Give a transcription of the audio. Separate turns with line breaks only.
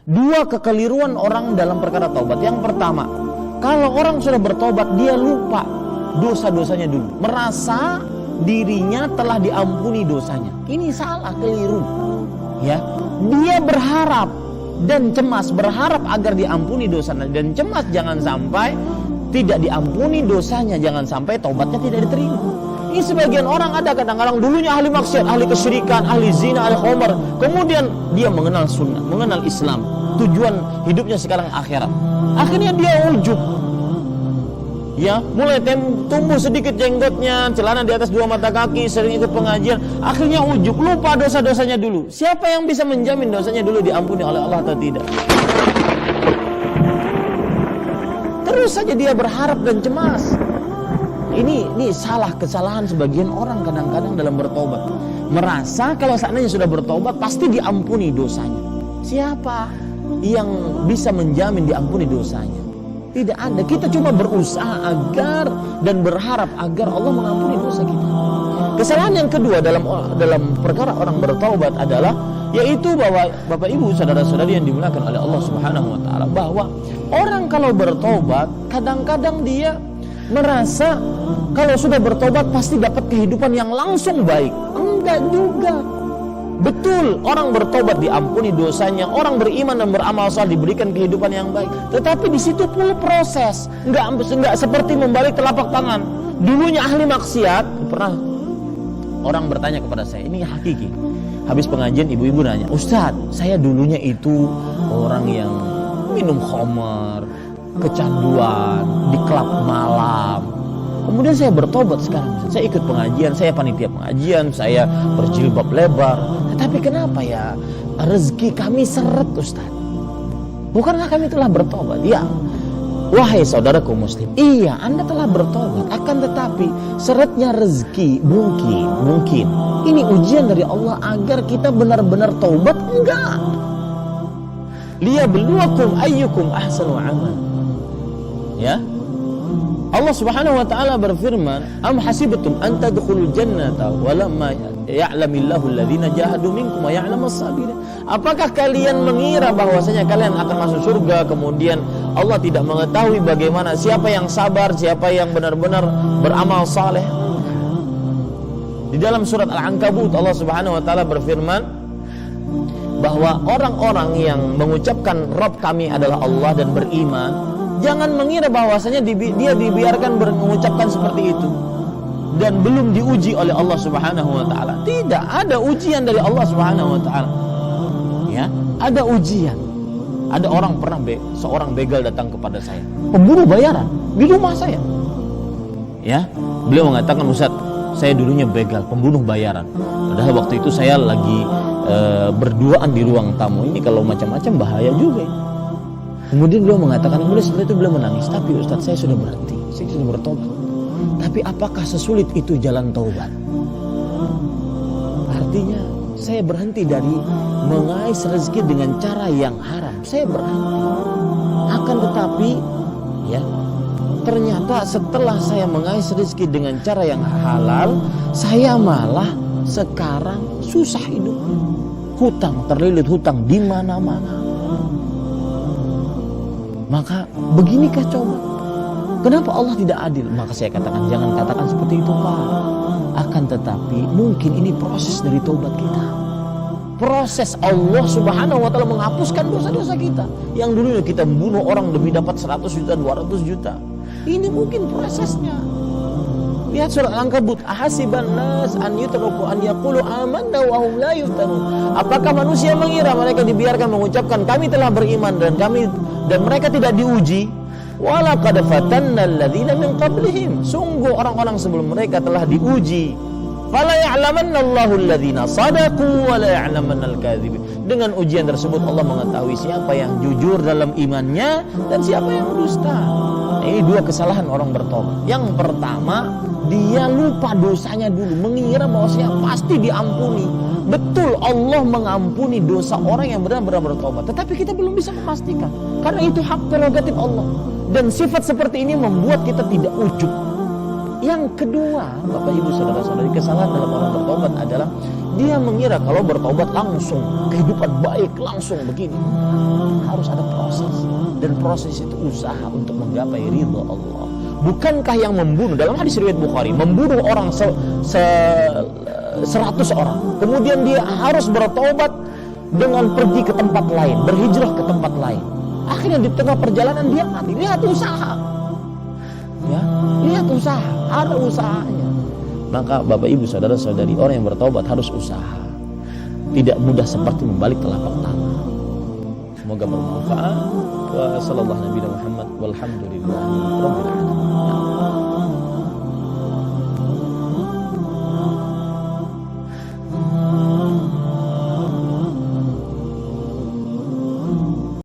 Dua kekeliruan orang dalam perkara taubat. Yang pertama, kalau orang sudah bertobat, dia lupa dosa-dosanya dulu, merasa dirinya telah diampuni dosanya. Ini salah, keliru. Ya, dia berharap dan cemas, berharap agar diampuni dosanya, dan cemas jangan sampai tidak diampuni dosanya, jangan sampai taubatnya tidak diterima. Ini sebagian orang ada kadang-kadang dulunya ahli maksiat, ahli kesyirikan, ahli zina, ahli khamar, kemudian dia mengenal sunnah, mengenal Islam, tujuan hidupnya sekarang akhirat. Akhirnya dia ujub, ya, mulai tumbuh sedikit jenggotnya, celana di atas 2 mata kaki, sering ikut pengajian, akhirnya ujub, lupa dosa-dosanya dulu. Siapa yang bisa menjamin dosanya dulu diampuni oleh Allah atau tidak? Terus saja dia berharap dan cemas. Ini salah, kesalahan sebagian orang kadang-kadang dalam bertobat. Merasa kalau seandainya sudah bertobat pasti diampuni dosanya. Siapa yang bisa menjamin diampuni dosanya? Tidak ada. Kita cuma berusaha agar dan berharap agar Allah mengampuni dosa kita. Kesalahan yang kedua dalam perkara orang bertaubat adalah, yaitu bahwa Bapak Ibu saudara-saudari yang dimuliakan oleh Allah Subhanahu wa taala, bahwa orang kalau bertobat kadang-kadang dia merasa kalau sudah bertobat pasti dapat kehidupan yang langsung baik. Enggak juga. Betul, orang bertobat diampuni dosanya, orang beriman dan beramal saleh diberikan kehidupan yang baik. Tetapi di situ perlu proses. Enggak seperti membalik telapak tangan. Dulunya ahli maksiat, pernah orang bertanya kepada saya, ini hakiki. Habis pengajian ibu-ibu nanya, "Ustaz, saya dulunya itu orang yang minum khamar, kecanduan, di klub malam. Kemudian saya bertobat sekarang. Saya ikut pengajian, saya panitia pengajian, saya berjilbab lebar. Tetapi kenapa ya rezeki kami seret, Ustaz? Bukankah kami telah bertobat?" Ya, wahai saudaraku muslim, iya, Anda telah bertobat, akan tetapi seretnya rezeki mungkin ini ujian dari Allah agar kita benar-benar taubat. Enggak. Liyabluwakum ayyukum ahsanu amal. Ya, Allah Subhanahu wa taala berfirman, "Am hasibtum an tadkhulul jannata wa lamma ya'lamillahu alladhina jahadu minkum wa ya'lamas sabirin." Apakah kalian mengira bahwasanya kalian akan masuk surga, kemudian Allah tidak mengetahui bagaimana siapa yang sabar, siapa yang benar-benar beramal saleh? Di dalam surat Al-Ankabut Allah Subhanahu wa taala berfirman bahwa orang-orang yang mengucapkan Rabb kami adalah Allah dan beriman, jangan mengira bahwasanya dia dibiarkan mengucapkan seperti itu dan belum diuji oleh Allah Subhanahu wa taala. Tidak, ada ujian dari Allah Subhanahu wa taala. Ya, ada ujian. Ada orang pernah seorang begal datang kepada saya, pembunuh bayaran di rumah saya. Ya, beliau mengatakan, "Ustaz, saya dulunya begal, pembunuh bayaran. Padahal waktu itu saya lagi berduaan di ruang tamu. Ini kalau macam-macam bahaya juga ini." Kemudian beliau mengatakan, kemudian setelah itu beliau menangis, "Tapi Ustaz, saya sudah berhenti, saya sudah bertobat. Tapi apakah sesulit itu jalan taubat?" Artinya saya berhenti dari mengais rezeki dengan cara yang haram. Saya berhenti. Akan tetapi ya, ternyata setelah saya mengais rezeki dengan cara yang halal, saya malah sekarang susah hidup. Hutang, terlilit hutang di mana-mana. Maka beginikah coba? Kenapa Allah tidak adil? Maka saya katakan, jangan katakan seperti itu, Pak. Akan tetapi mungkin ini proses dari taubat kita. Proses Allah Subhanahu wa taala menghapuskan dosa-dosa kita. Yang dulunya kita membunuh orang demi dapat 100 juta, 200 juta. Ini mungkin prosesnya. Lihat surat Al-Ankabut, "Ahasiban nas an yutraku an yaqulu amanna wa hum la yuftanun." Apakah manusia mengira mereka dibiarkan mengucapkan kami telah beriman dan mereka tidak diuji? Walaqad fatanna alladziina min qablihim. Sungguh orang-orang sebelum mereka telah diuji. Fala ya'lamanna Allahu alladziina shadaqu wa la ya'lamanna al-kadzibin. Dengan ujian tersebut Allah mengetahui siapa yang jujur dalam imannya dan siapa yang dusta. Nah, ini dua kesalahan orang bertobat. Yang pertama, dia lupa dosanya dulu, mengira bahwasanya pasti diampuni. Betul, Allah mengampuni dosa orang yang benar-benar bertobat, tetapi kita belum bisa memastikan karena itu hak prerogatif Allah. Dan sifat seperti ini membuat kita tidak ujub. Yang kedua, Bapak Ibu saudara-saudari, kesalahan dalam orang bertobat adalah Dia mengira kalau bertobat langsung kehidupan baik, langsung begini. Harus ada proses, dan proses itu usaha untuk menggapai ridha Allah. Bukankah yang membunuh, dalam hadis riwayat Bukhari, membunuh orang 100 orang, kemudian dia harus bertobat dengan pergi ke tempat lain, berhijrah ke tempat lain. Akhirnya di tengah perjalanan dia mati. Lihat usaha, ya, lihat usaha, ada usahanya. Maka Bapak Ibu saudara-saudari, orang yang bertobat harus usaha. Tidak mudah seperti membalik telapak tangan. Semoga bermanfaat. Wa sallallahu nabi Muhammad walhamdulillahi rabbil alamin.